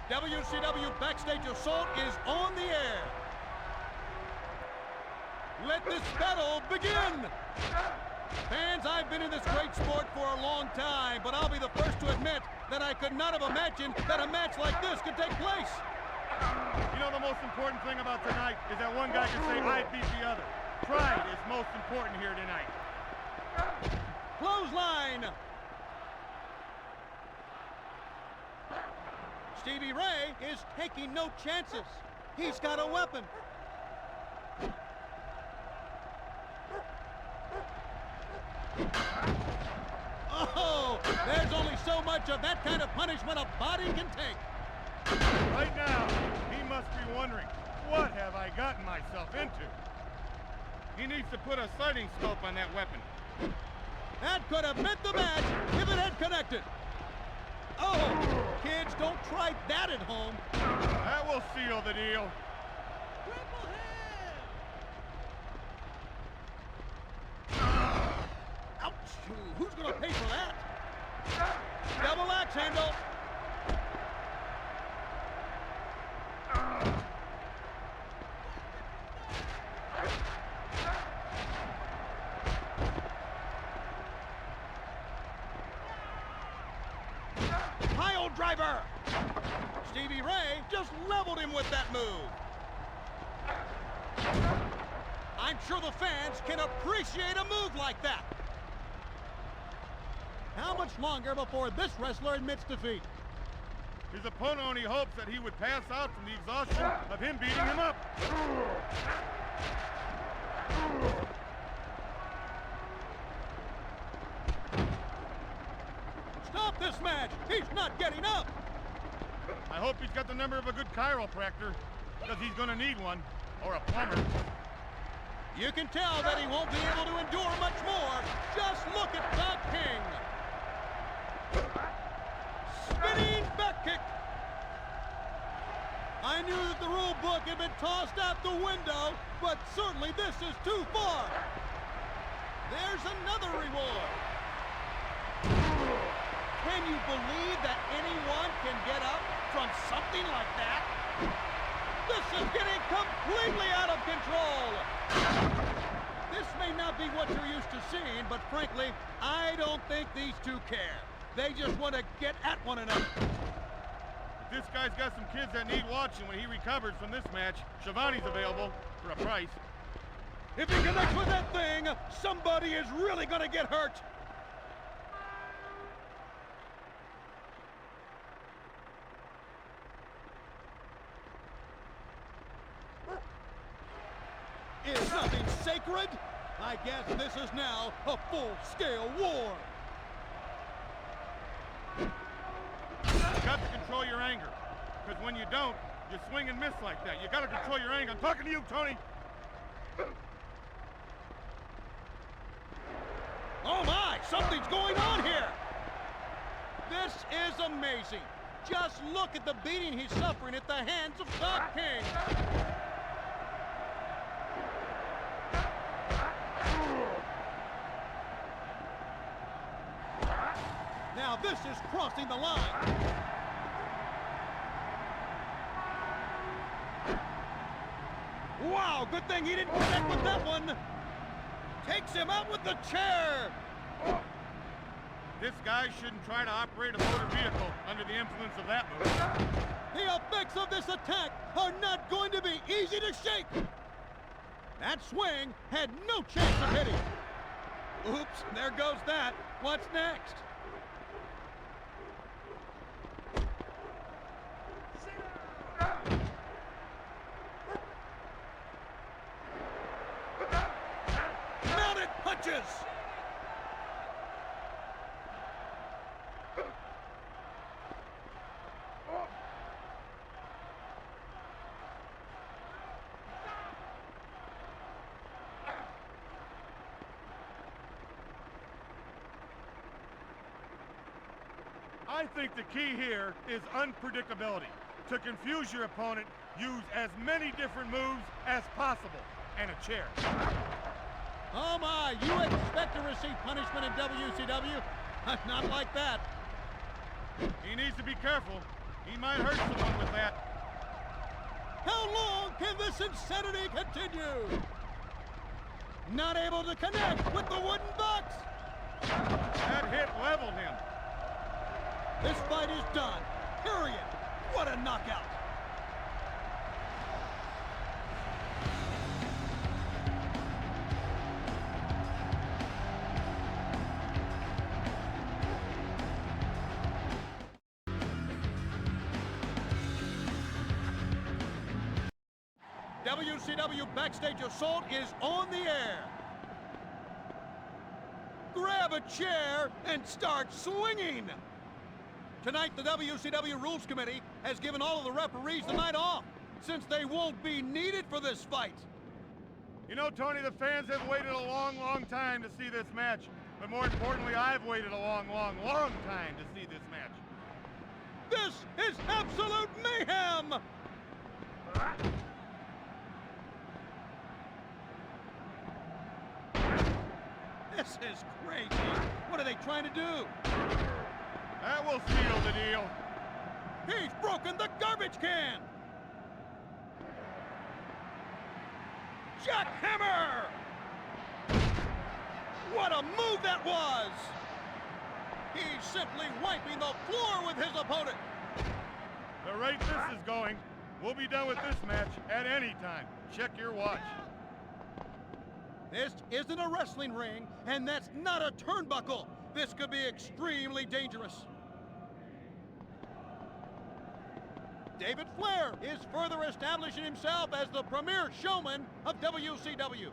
WCW Backstage Assault is on the air. Let this battle begin! Fans, I've been in this great sport for a long time, but I'll be the first to admit that I could not have imagined that a match like this could take place. You know, the most important thing about tonight is that one guy can say, I beat the other. Pride is most important here tonight. Clothesline! Stevie Ray is taking no chances. He's got a weapon. Oh, there's only so much of that kind of punishment a body can take. Right now, he must be wondering, what have I gotten myself into? He needs to put a sighting scope on that weapon. That could have meant the match if it had connected. Oh, kids, don't try that at home. That will seal the deal. Triple head! Ouch! Who's gonna pay for that? Double axe handle. Pile driver! Stevie Ray just leveled him with that move. I'm sure the fans can appreciate a move like that. How much longer before this wrestler admits defeat? His opponent only hopes that he would pass out from the exhaustion of him beating him up. Stop this match! He's not getting up! I hope he's got the number of a good chiropractor, because he's going to need one, or a plumber. You can tell that he won't be able to endure much more. Just look at the King. Spinning back kick. I knew that the rule book had been tossed out the window, but certainly this is too far. There's another reward. Can you believe that anyone can get up from something like that? This is getting completely out of control. This may not be what you're used to seeing, but frankly, I don't think these two care. They just want to get at one another. If this guy's got some kids that need watching when he recovers from this match, Shivani's available for a price. If he connects with that thing, somebody is really going to get hurt. Is nothing sacred? I guess this is now a full-scale war. You got to control your anger, because when you don't, you swing and miss like that. You got to control your anger. I'm talking to you, Tony. Oh my, something's going on here. This is amazing. Just look at the beating he's suffering at the hands of the King. Now this is crossing the line. Wow, good thing he didn't connect with that one. Takes him out with the chair. This guy shouldn't try to operate a motor vehicle under the influence of that move. The effects of this attack are not going to be easy to shake. That swing had no chance of hitting. Oops, there goes that. What's next? Mounted punches! I think the key here is unpredictability. To confuse your opponent, use as many different moves as possible, and a chair. Oh my, you expect to receive punishment in WCW? Not like that. He needs to be careful. He might hurt someone with that. How long can this insanity continue? Not able to connect with the wooden box. That hit leveled him. This fight is done. Period. What a knockout. WCW Backstage Assault is on the air. Grab a chair and start swinging. Tonight, the WCW Rules Committee has given all of the referees the night off, since they won't be needed for this fight. You know, Tony, the fans have waited a long, long time to see this match. But more importantly, I've waited a long, long, long time to see this match. This is absolute mayhem! This is crazy. What are they trying to do? That will seal the deal. He's broken the garbage can! Jackhammer! What a move that was! He's simply wiping the floor with his opponent. The rate this is going, we'll be done with this match at any time. Check your watch. This isn't a wrestling ring, and that's not a turnbuckle. This could be extremely dangerous. David Flair is further establishing himself as the premier showman of WCW.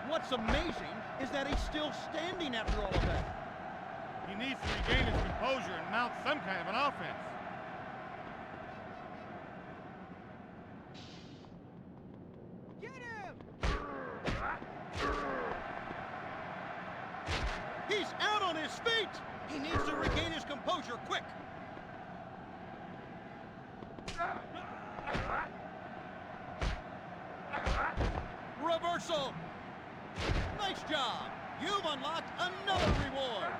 What's amazing is that he's still standing after all of that. He needs to regain his composure and mount some kind of an offense. Get him! He's out on his feet! He needs to regain his composure quick! Reversal! Nice job! You've unlocked another reward!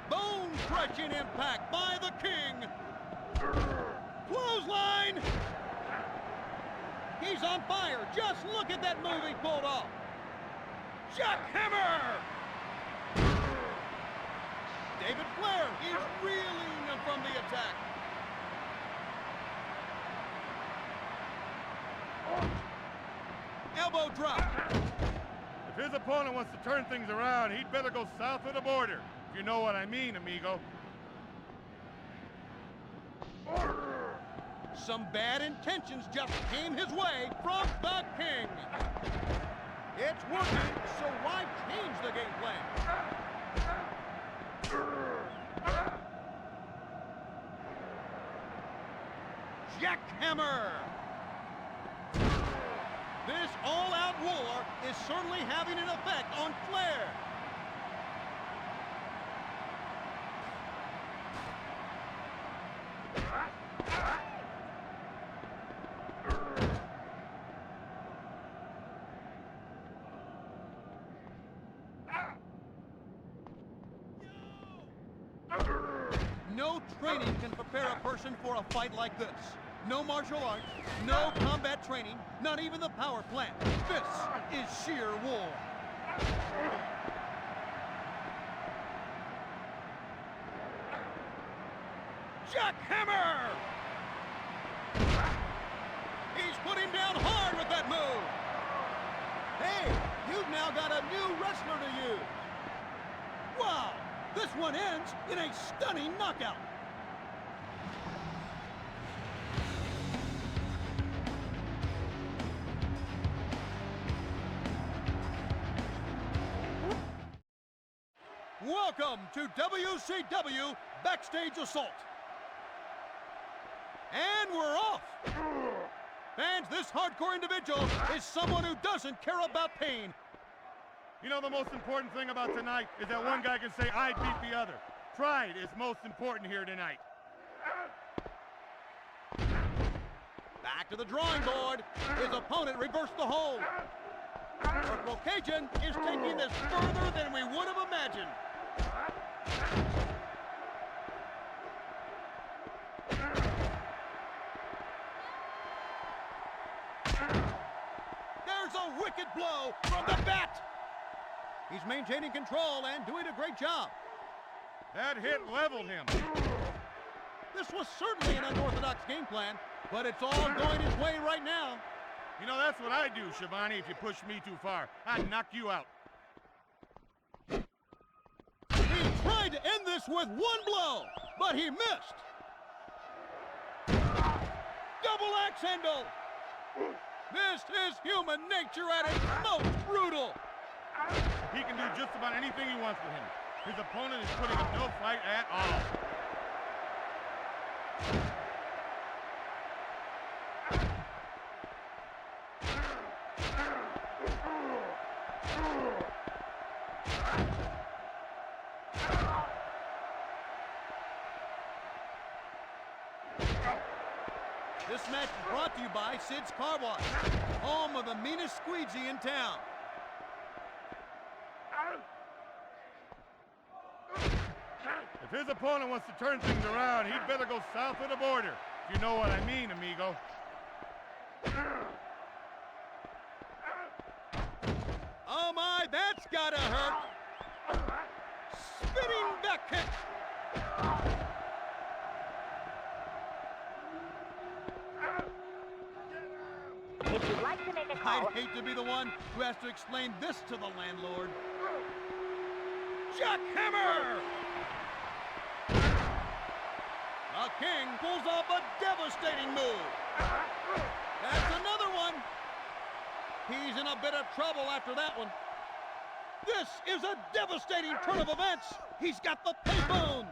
Bone-crushing impact by the King! Clothesline! He's on fire! Just look at that move he pulled off! Jackhammer! David Flair is reeling from the attack. Elbow drop. If his opponent wants to turn things around, he'd better go south of the border. If you know what I mean, amigo. Some bad intentions just came his way from the King. It's working, so why change the game plan? Jackhammer! This all-out war is certainly having an effect on Flair. No training can prepare a person for a fight like this. No martial arts, no combat training, not even the power plant. This is sheer war. Jackhammer! He's put him down hard with that move. Hey, you've now got a new wrestler to use. Wow, this one ends in a stunning knockout. Welcome to WCW Backstage Assault. And we're off. Fans, this hardcore individual is someone who doesn't care about pain. You know, the most important thing about tonight is that one guy can say, I beat the other. Pride is most important here tonight. Back to the drawing board. His opponent reversed the hold. Corporal Cajun is taking this further than we would have imagined. There's a wicked blow from the bat. He's maintaining control and doing a great job. That hit leveled him. This was certainly an unorthodox game plan, but it's all going his way right now. You know, that's what I'd do, Shivani, if you push me too far. I'd knock you out. He tried to end this with one blow, but he missed. Double axe handle. This is human nature at its most brutal. He can do just about anything he wants with him. His opponent is putting up no fight at all. This match is brought to you by Sid's Car Wash, home of the meanest squeegee in town. If his opponent wants to turn things around, he'd better go south of the border. If you know what I mean, amigo. Oh my, that's gotta hurt. Spinning back kick. If you'd like to make a call... I'd hate to be the one who has to explain this to the landlord. Jackhammer! The King pulls off a devastating move. That's another one. He's in a bit of trouble after that one. This is a devastating turn of events. He's got the payphone.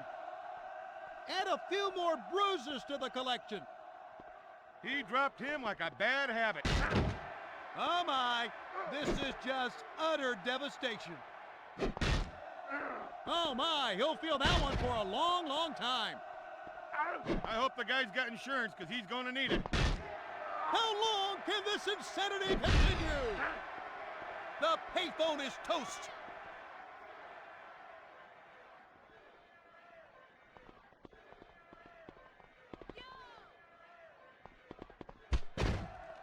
Add a few more bruises to the collection. He dropped him like a bad habit. Oh my, this is just utter devastation. Oh my, he'll feel that one for a long, long time. I hope the guy's got insurance, because he's going to need it. How long can this insanity continue? The payphone is toast.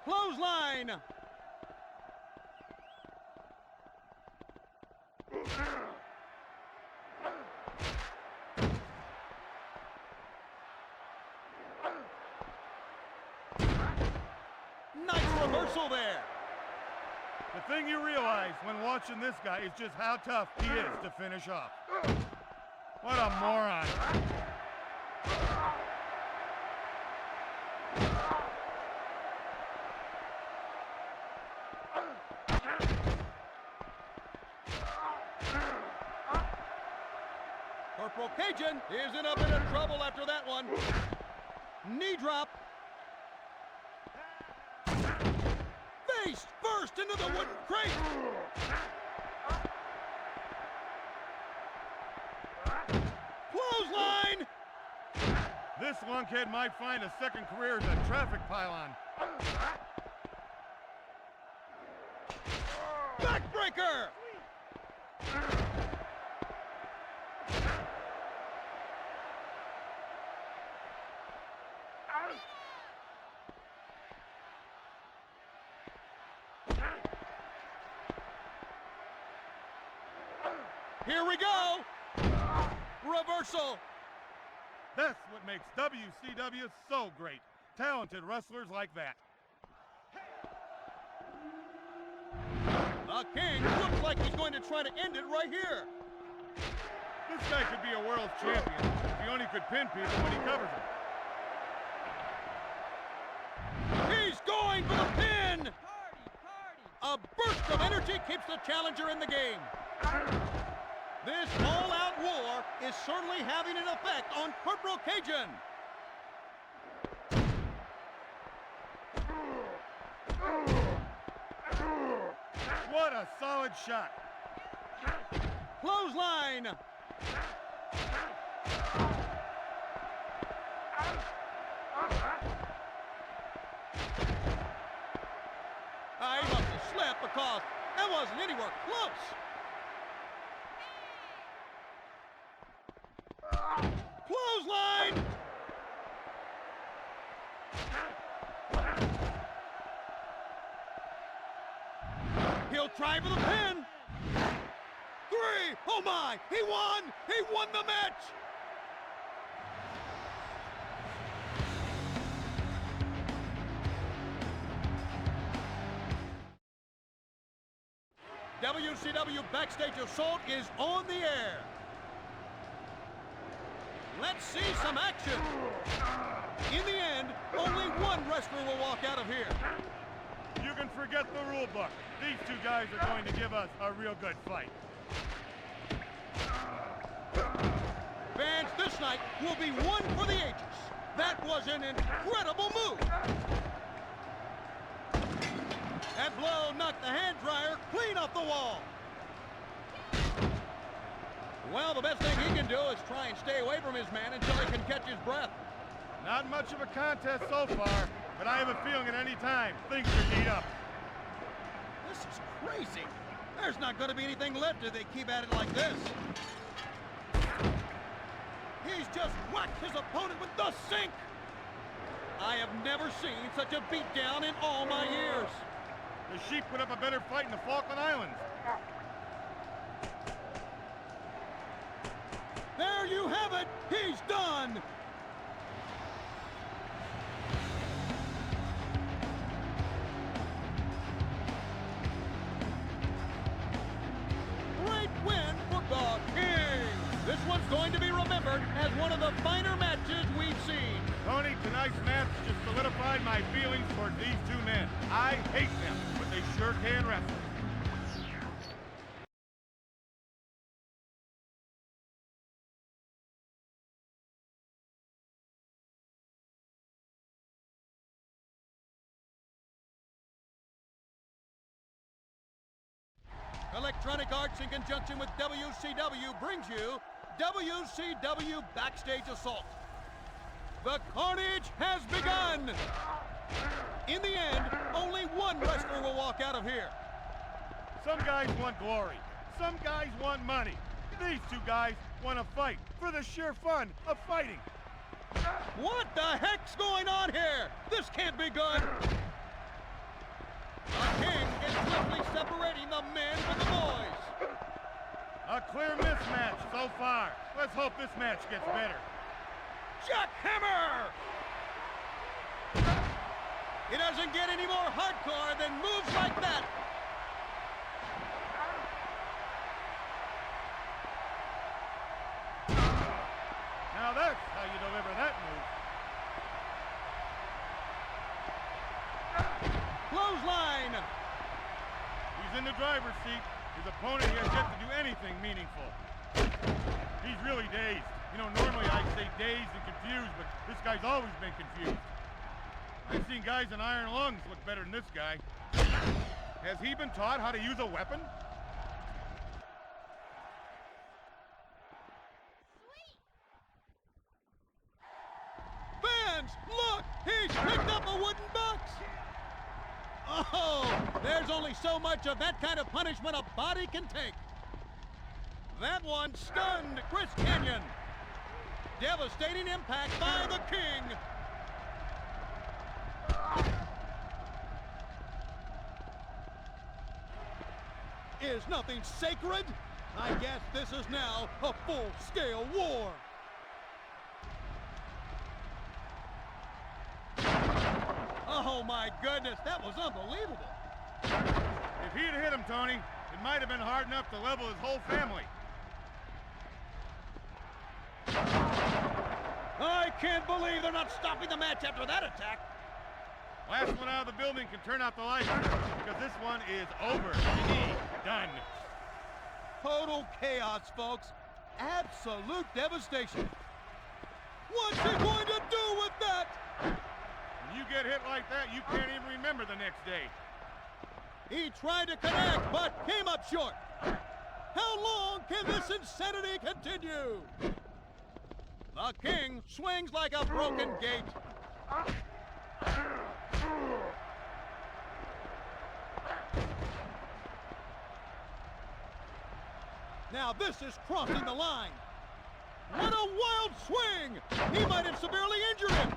Clothesline. Nice reversal there. The thing you realize when watching this guy is just how tough he is to finish off. What a moron. Corporal Cajun is in a bit of trouble after that one. Knee drop. Face first into the wooden crate. Clothesline. This lunkhead might find a second career as a traffic pylon. Backbreaker. Here we go. Reversal. That's what makes WCW so great. Talented wrestlers like that. The King looks like he's going to try to end it right here. This guy could be a world champion if he only could pin people when he covers them. He's going for the pin. A burst of energy keeps the challenger in the game. This all-out war is certainly having an effect on Corporal Cajun. What a solid shot. Clothesline. He must have slipped because That wasn't anywhere close. Clothesline! He'll try for the pin. 3! Oh my! He won! He won the match! WCW Backstage Assault is on the air. Let's see some action. In the end, only one wrestler will walk out of here. You can forget the rule book. These two guys are going to give us a real good fight. Fans, this night will be one for the ages. That was an incredible move. That blow knocked the hand dryer clean off the wall. Well, the best thing he can do is try and stay away from his man until he can catch his breath. Not much of a contest so far, but I have a feeling at any time things could heat up. This is crazy. There's not going to be anything left if they keep at it like this. He's just whacked his opponent with the sink. I have never seen such a beatdown in all my years. The Sheep put up a better fight in the Falkland Islands. There you have it. He's done. Great win for the King. This one's going to be remembered as one of the finer matches we've seen. Tony, tonight's match just solidified my feelings toward these two men. I hate them, but they sure can wrestle. Electronic Arts in conjunction with WCW brings you WCW Backstage Assault. The carnage has begun! In the end, only one wrestler will walk out of here. Some guys want glory. Some guys want money. These two guys want to fight for the sheer fun of fighting. What the heck's going on here? This can't be good! The King is swiftly separating the men from the boys. A clear mismatch so far. Let's hope this match gets better. Jackhammer! It doesn't get any more hardcore than moves like that. Now that's how you deliver that move. Clothesline! He's in the driver's seat. His opponent has yet to do anything meaningful. He's really dazed. You know, normally I'd say dazed and confused, but this guy's always been confused. I've seen guys in iron lungs look better than this guy. Has he been taught how to use a weapon? Fans, look! He's picked up a wooden box! Oh, there's only so much of that kind of punishment a body can take. That one stunned Chris Kanyon. Devastating impact by the King. Is nothing sacred? I guess this is now a full-scale war. Oh my goodness, that was unbelievable. If he'd hit him, Tony, it might have been hard enough to level his whole family. I can't believe they're not stopping the match after that attack. Last one out of the building can turn out the lights, because this one is over. Done. Total chaos, folks. Absolute devastation. What's he going to do with that? When you get hit like that, you can't even remember the next day. He tried to connect, but came up short. How long can this insanity continue? The King swings like a broken gate. Now this is crossing the line. What a wild swing! He might have severely injured him.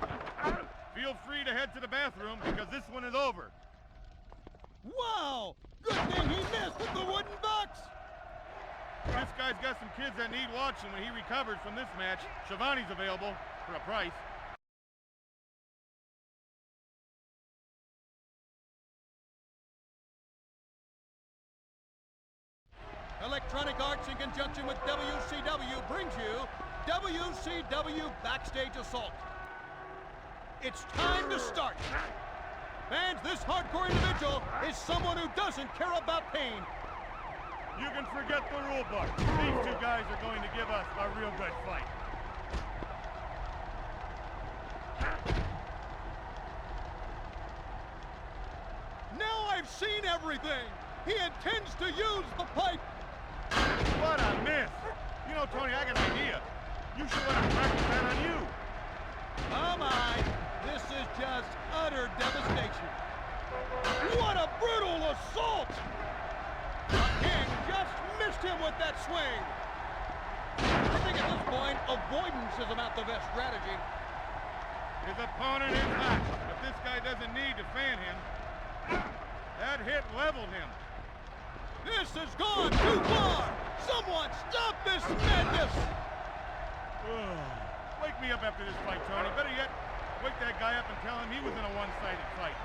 Feel free to head to the bathroom because this one is over. Wow! Good thing he missed with the wooden box. This guy's got some kids that need watching when he recovers from this match. Shivani's available for a price. Electronic Arts in conjunction with WCW brings you WCW Backstage Assault. It's time to start. Fans, this hardcore individual is someone who doesn't care about pain. You can forget the rule book. These two guys are going to give us a real good fight. Now I've seen everything. He intends to use the pipe. What a miss! You know, Tony, I got an idea. You should let him practice that on you. Oh my, this is just utter devastation. What a brutal assault! The King just missed him with that swing. I think at this point, avoidance is about the best strategy. His opponent is hot, but this guy doesn't need to fan him. That hit leveled him. This has gone too far! Someone stop this madness! Wake me up after this fight, Tony. Better yet, wake that guy up and tell him he was in a one-sided fight.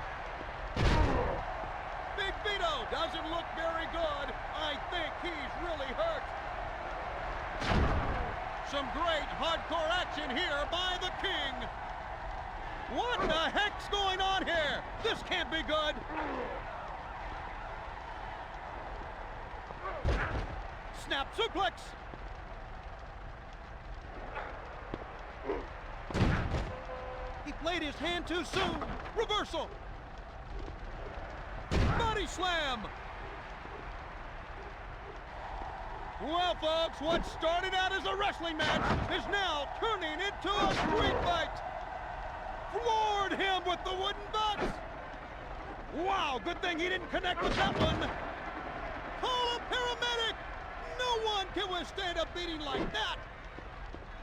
Big Vito doesn't look very good. I think he's really hurt. Some great hardcore action here by the King. What the heck's going on here? This can't be good. Snap suplex. He played his hand too soon. Reversal. Body slam. Well, folks, what started out as a wrestling match is now turning into a street fight. Floored him with the wooden box. Wow, good thing he didn't connect with that one. Call a paramedic. No one can withstand a beating like that.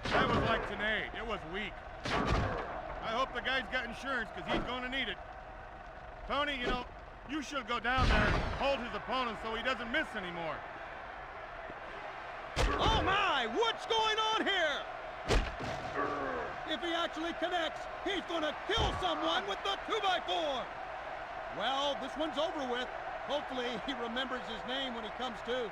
That was like today. It was weak. I hope the guy's got insurance because he's going to need it. Tony, you know, you should go down there and hold his opponent so he doesn't miss anymore. Oh my, what's going on here? If he actually connects, he's gonna kill someone with the 2x4. Well, this one's over with. Hopefully he remembers his name when he comes to.